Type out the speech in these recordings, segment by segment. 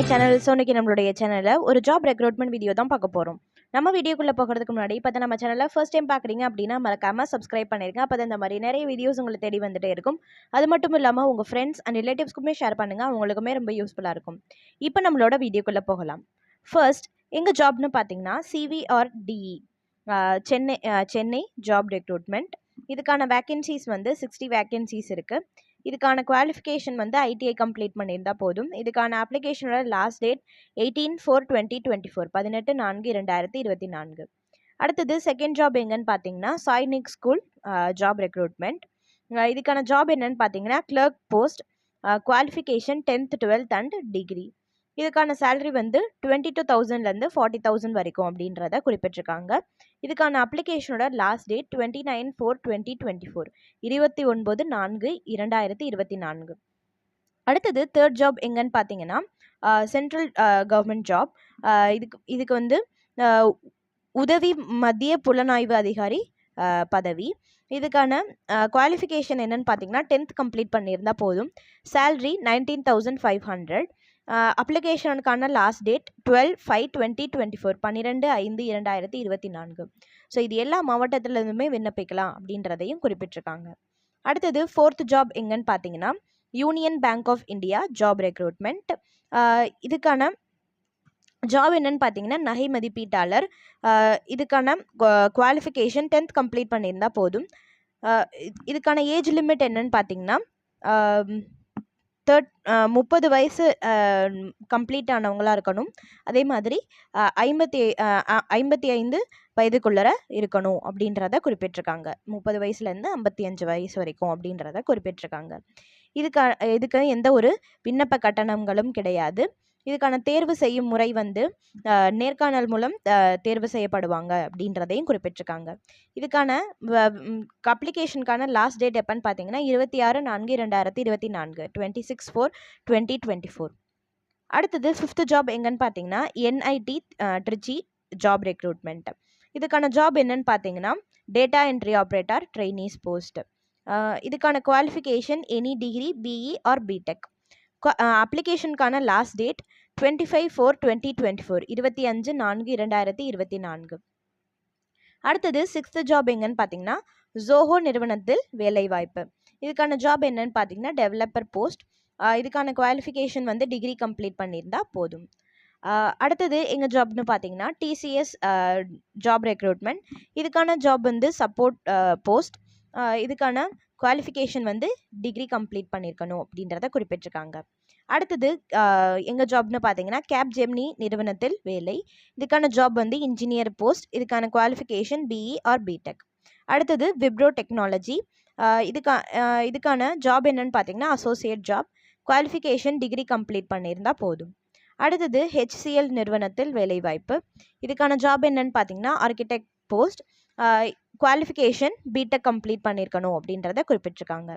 My channel. So இன்னைக்கு நம்மளுடைய சேனலில் ஒரு ஜாப் ரெக்ரூட்மெண்ட் வீடியோ தான் பார்க்க போகிறோம். நம்ம வீடியோக்குள்ளே போகிறதுக்கு முன்னாடி இப்போ நம்ம சேனலில் ஃபர்ஸ்ட் டைம் பார்க்குறீங்க அப்படின்னா மறக்காமல் சப்ஸ்கிரைப் பண்ணிருங்க. அப்போ தான் இந்த மாதிரி நிறைய வீடியோஸ் உங்களுக்கு தேடி வந்துட்டே இருக்கும். அது மட்டும் இல்லாமல் உங்கள் ஃப்ரெண்ட்ஸ் அண்ட் ரிலேட்டிவ்ஸ்க்குமே ஷேர் பண்ணுங்கள், அவங்களுக்குமே ரொம்ப யூஸ்ஃபுல்லாக இருக்கும். இப்போ நம்மளோட வீடியோக்குள்ளே போகலாம். ஃபர்ஸ்ட் எங்கள் ஜாப்னு பார்த்தீங்கன்னா CVRDE சென்னை ஜாப் ரெக்ரூட்மெண்ட். இதுக்கான வேக்கன்சிஸ் வந்து 60 வேக்கன்சிஸ் இருக்குது. இதுக்கான குவாலிஃபிகேஷன் வந்து ITI கம்ப்ளீட் பண்ணியிருந்தால் போதும். இதுக்கான அப்ளிகேஷனோட லாஸ்ட் டேட் 18/4/2024 18/4/2024. அடுத்தது செகண்ட் ஜாப் எங்கன்னு பார்த்தீங்கன்னா சைனிக் ஸ்கூல் ஜாப் ரெக்ரூட்மெண்ட். இதுக்கான ஜாப் என்னன்னு பார்த்தீங்கன்னா clerk post. Qualification 10th 12th and degree. இதுக்கான சேலரி வந்து 22,000லேருந்து 40,000 வரைக்கும் அப்படின்றத குறிப்பிட்டிருக்காங்க. இதுக்கான அப்ளிகேஷனோட லாஸ்ட் டேட் 29/4/2024 29/4/2024. அடுத்தது தேர்ட் ஜாப் எங்கன்னு பார்த்தீங்கன்னா சென்ட்ரல் கவர்மெண்ட் ஜாப். இதுக்கு வந்து உதவி மத்திய புலனாய்வு அதிகாரி பதவி. இதுக்கான குவாலிஃபிகேஷன் என்னன்னு பார்த்தீங்கன்னா 10th கம்ப்ளீட் பண்ணியிருந்தால் போதும். சேலரி 19,500. அப்ளிகேஷனுக்கான லாஸ்ட் டேட் 12/5/2024 12/5/2024. ஸோ இது எல்லா மாவட்டத்திலிருந்துமே விண்ணப்பிக்கலாம் அப்படின்றதையும் குறிப்பிட்டிருக்காங்க. அடுத்தது ஃபோர்த் ஜாப் எங்கன்னு பார்த்தீங்கன்னா Union Bank of India job recruitment. இதுக்கான ஜாப் என்னன்னு பார்த்தீங்கன்னா நகை மதிப்பீட்டாளர். இதுக்கான குவாலிஃபிகேஷன் 10th கம்ப்ளீட் பண்ணியிருந்தால் போதும். இதுக்கான ஏஜ் லிமிட் என்னன்னு பார்த்தீங்கன்னா 30 வயசு கம்ப்ளீட் ஆனவங்களாக இருக்கணும். அதே மாதிரி 55 வயதுக்குள்ளர இருக்கணும் அப்படின்றத குறிப்பிட்டிருக்காங்க. 30 வயசுலேருந்து 55 வயசு வரைக்கும் அப்படின்றத குறிப்பிட்டிருக்காங்க. இதுக்கு எந்த ஒரு விண்ணப்ப கட்டணங்களும் கிடையாது. இதுக்கான தேர்வு செய்யும் முறை வந்து நேர்காணல் மூலம் தேர்வு செய்யப்படுவாங்க அப்படின்றதையும் குறிப்பிட்டிருக்காங்க. இதுக்கான அப்ளிகேஷனுக்கான லாஸ்ட் டேட் எப்போன்னு பார்த்தீங்கன்னா 26/4/2024 26/4/2024. அடுத்தது ஃபிஃப்த் ஜாப் எங்கன்னு பார்த்தீங்கன்னா NIT திருச்சி ஜாப் ரெக்ரூட்மெண்ட். இதுக்கான ஜாப் என்னன்னு பார்த்தீங்கன்னா data entry operator trainees post. இதுக்கான qualification any degree BE or BTech. அப்ளிகேஷனுக்கான லாஸ்ட் டேட் 25/4/2024 25/4/2024. அடுத்தது சிக்ஸ்த் ஜாப் எங்கன்னு பார்த்தீங்கன்னா ஜோஹோ நிறுவனத்தில் வேலைவாய்ப்பு. இதுக்கான ஜாப் என்னன்னு பார்த்தீங்கன்னா டெவலப்பர் போஸ்ட். இதுக்கான குவாலிஃபிகேஷன் வந்து டிகிரி கம்ப்ளீட் பண்ணியிருந்தால் போதும். அடுத்தது எங்கள் ஜாப்னு பார்த்தீங்கன்னா TCS ஜாப் ரெக்ரூட்மெண்ட். இதுக்கான ஜாப் வந்து சப்போர்ட் போஸ்ட். இதுக்கான குவாலிஃபிகேஷன் வந்து டிகிரி கம்ப்ளீட் பண்ணியிருக்கணும் அப்படின்றத குறிப்பிட்டிருக்காங்க. அடுத்தது எங்கள் ஜாப்னு பார்த்தீங்கன்னா கேப்ஜெமினி நிறுவனத்தில் வேலை. இதுக்கான ஜாப் வந்து இன்ஜினியர் போஸ்ட். இதுக்கான குவாலிஃபிகேஷன் BE ஆர் BTech. அடுத்தது விப்ரோ டெக்னாலஜி. இதுக்கான ஜாப் என்னன்னு பார்த்தீங்கன்னா associate job. Qualification degree complete பண்ணியிருந்தால் போதும். அடுத்தது HCL நிறுவனத்தில் வேலைவாய்ப்பு. இதுக்கான ஜாப் என்னன்னு பார்த்தீங்கன்னா architect post. Qualification BTech complete பண்ணியிருக்கணும் அப்படின்றத குறிப்பிட்டிருக்காங்க.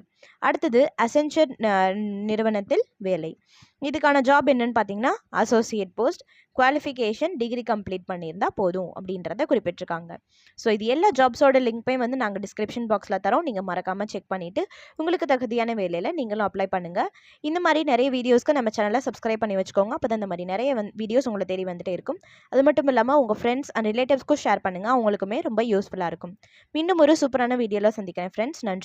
அடுத்தது அசென்ச்சர் நிறுவனத்தில் வேலை. இதுக்கான ஜாப் என்னன்னு பார்த்தீங்கன்னா associate post. Qualification degree complete பண்ணியிருந்தால் போதும் அப்படின்றத குறிப்பிட்டிருக்காங்க. ஸோ இது எல்லா ஜாப்ஸோட லிங்க்பையும் வந்து நாங்கள் டிஸ்கிரிப்ஷன் பாக்ஸில் தரோம். நீங்கள் மறக்காமல் செக் பண்ணிவிட்டு உங்களுக்கு தகுதியான வேலையில் நீங்களும் அப்ளை பண்ணுங்கள். இந்த மாதிரி நிறைய வீடியோஸ்க்கு நம்ம சேனலை சப்ஸ்கிரைப் பண்ணி வச்சுக்கோங்க. அப்போ தான் இந்த மாதிரி நிறைய வீடியோஸ் உங்களை தேடி வந்துட்டே இருக்கும். அது மட்டும் இல்லாமல் உங்கள் ஃப்ரெண்ட்ஸ் அண்ட் ரிலேட்டிவ்ஸ்க்கும் ஷேர் பண்ணுங்கள், அவங்களுக்குமே ரொம்ப யூஸ்ஃபுல்லாக இருக்கும். மீண்டும் ஒரு சூப்பரான வீடியோவில் சந்திக்கிறேன் ஃப்ரெண்ட்ஸ். நன்றி.